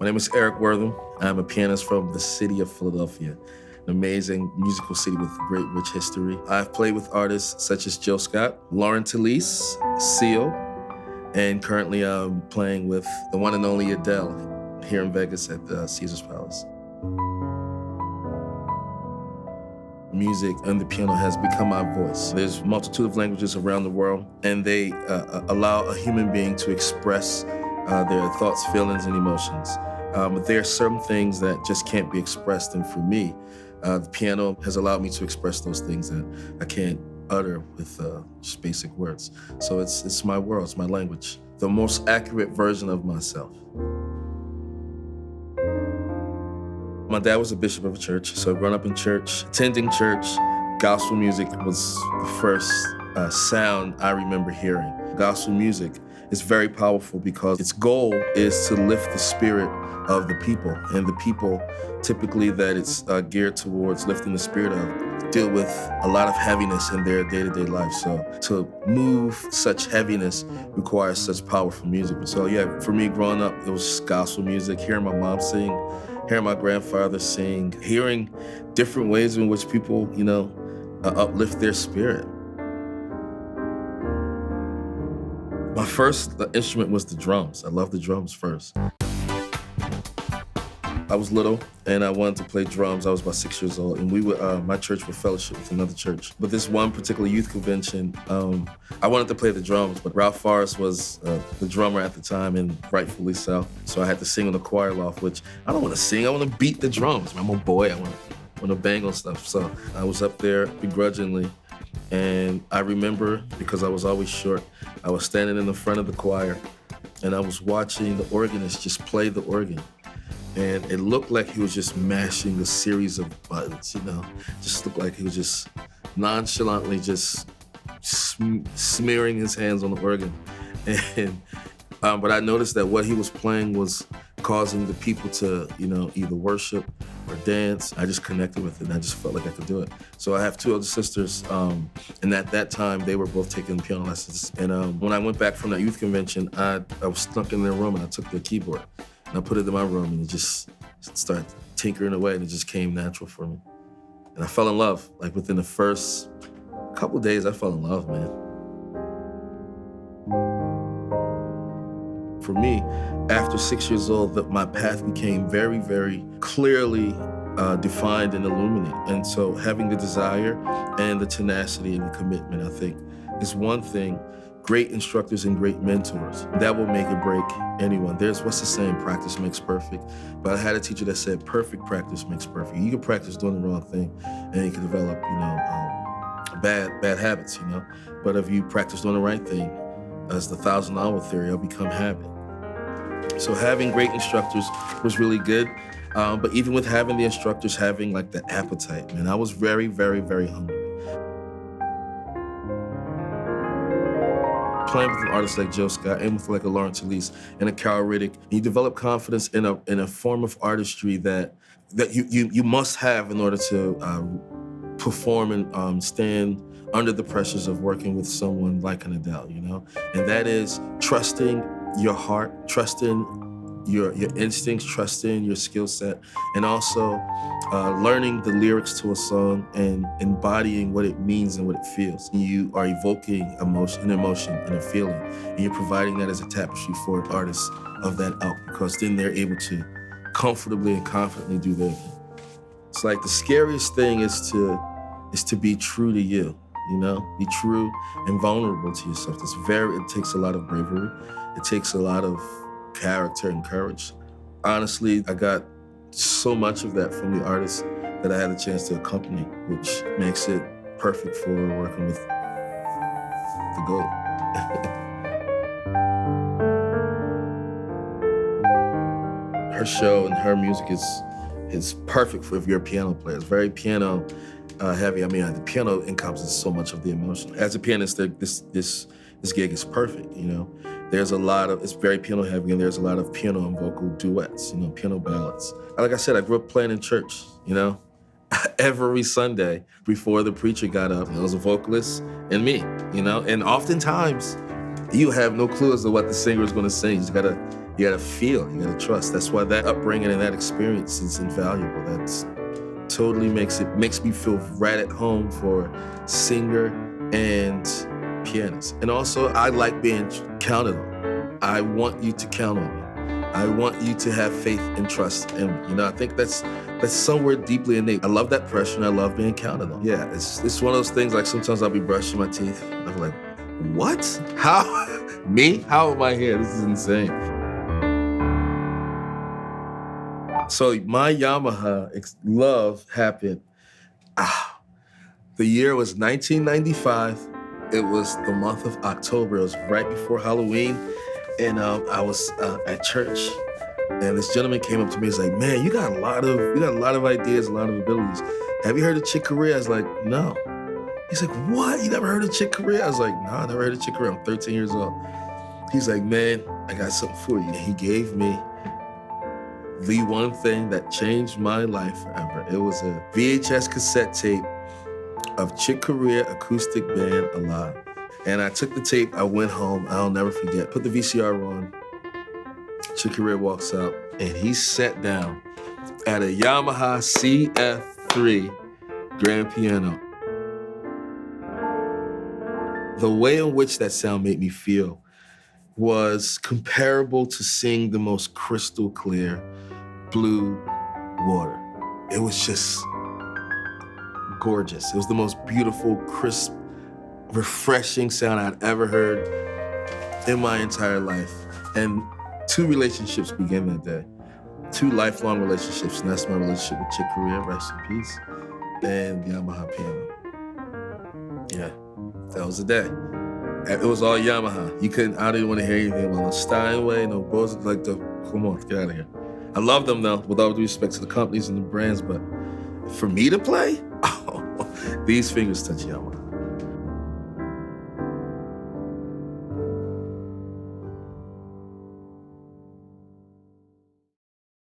My name is Eric Wortham. I'm a pianist from the city of Philadelphia, an amazing musical city with great, rich history. I've played with artists such as Jill Scott, Lauren Talese, Seal, and currently I'm playing with the one and only Adele here in Vegas at the Caesar's Palace. Music and the piano has become my voice. There's a multitude of languages around the world, and they allow a human being to express their thoughts, feelings, and emotions. But there are certain things that just can't be expressed, and for me, the piano has allowed me to express those things that I can't utter with just basic words. So it's my world, it's my language, the most accurate version of myself. My dad was a bishop of a church, so growing up in church, attending church, gospel music was the first sound I remember hearing. Gospel music is very powerful because its goal is to lift the spirit of the people, and the people typically that it's geared towards lifting the spirit of deal with a lot of heaviness in their day-to-day life. So to move such heaviness requires such powerful music. So yeah, for me growing up, it was gospel music, hearing my mom sing, hearing my grandfather sing, hearing different ways in which people, uplift their spirit. My first instrument was the drums. I loved the drums first. I was little and I wanted to play drums. I was about 6 years old, and my church would fellowship with another church. But this one particular youth convention, I wanted to play the drums, but Ralph Forrest was the drummer at the time, and rightfully so. So I had to sing on the choir loft, which I don't want to sing. I want to beat the drums. I'm a boy. I want to bang on stuff. So I was up there begrudgingly, and I remember, because I was always short, I was standing in the front of the choir, and I was watching the organist just play the organ. And it looked like he was just mashing a series of buttons, Just looked like he was just nonchalantly just smearing his hands on the organ. And but I noticed that what he was playing was causing the people to, either worship or dance. I just connected with it, and I just felt like I could do it. So I have two other sisters, and at that time, they were both taking piano lessons. And when I went back from that youth convention, I was stuck in their room, and I took their keyboard. And I put it in my room, and it just started tinkering away, and it just came natural for me. And I fell in love. Like within the first couple days, I fell in love, man. For me, after 6 years old, my path became very, very clearly defined and illuminated. And so having the desire and the tenacity and the commitment, I think, is one thing. Great instructors and great mentors, that will make or break anyone. What's the saying, practice makes perfect. But I had a teacher that said, perfect practice makes perfect. You can practice doing the wrong thing, and you can develop, bad habits, But if you practice doing the right thing, as the 1,000-hour theory, it'll become habit. So having great instructors was really good. But even with having the instructors, having like the appetite, man, I was very, very, very hungry. Playing with an artist like Jill Scott and with like a Lauren Talese and a Carol Riddick, you develop confidence in a form of artistry that you must have in order to perform and stand under the pressures of working with someone like an Adele, And that is trusting your heart, trusting your instincts, trusting your skill set, and also learning the lyrics to a song and embodying what it means and what it feels. You are evoking an emotion and a feeling, and you're providing that as a tapestry for an artist of that ilk, because then they're able to comfortably and confidently do their thing. It's like the scariest thing is to be true to you, Be true and vulnerable to yourself. It takes a lot of bravery. It takes a lot of character and courage. Honestly, I got so much of that from the artists that I had a chance to accompany, which makes it perfect for working with the GOAT. Her show and her music is perfect for if you're a piano player. It's very piano heavy. The piano encompasses so much of the emotion. As a pianist, this gig is perfect, it's very piano heavy, and there's a lot of piano and vocal duets, piano ballads. Like I said, I grew up playing in church, every Sunday before the preacher got up. There was a vocalist and me, and oftentimes you have no clue as to what the singer is going to sing. You just gotta You gotta feel, you gotta trust. That's why that upbringing and that experience is invaluable. That's totally makes me feel right at home for singer and pianist. And also, I like being counted on. I want you to count on me. I want you to have faith and trust in me. You know, I think that's somewhere deeply innate. I love that pressure and I love being counted on. Yeah, it's one of those things, like sometimes I'll be brushing my teeth and I'm like, what? How? Me? How am I here? This is insane. So my Yamaha love happened, the year was 1995. It was the month of October. It was right before Halloween. And I was at church, and this gentleman came up to me. He's like, "Man, you got a lot of ideas, a lot of abilities. Have you heard of Chick Corea?" I was like, "No." He's like, "What? You never heard of Chick Corea?" I was like, "No, I never heard of Chick Corea. I'm 13 years old." He's like, "Man, I got something for you." And he gave me the one thing that changed my life forever. It was a VHS cassette tape of Chick Corea acoustic band Alive. And I took the tape, I went home, I'll never forget. Put the VCR on, Chick Corea walks out, and he sat down at a Yamaha CF3 grand piano. The way in which that sound made me feel was comparable to seeing the most crystal clear blue water. It was just gorgeous. It was the most beautiful, crisp, refreshing sound I'd ever heard in my entire life. And 2 relationships began that day. 2 lifelong relationships, and that's my relationship with Chick Corea, rest in peace, and the Yamaha piano. Yeah, that was the day. It was all Yamaha. I didn't want to hear anything about no Steinway, no Bose, come on, get out of here. I love them though, with all due respect to the companies and the brands, but for me to play, these fingers touch Yamaha.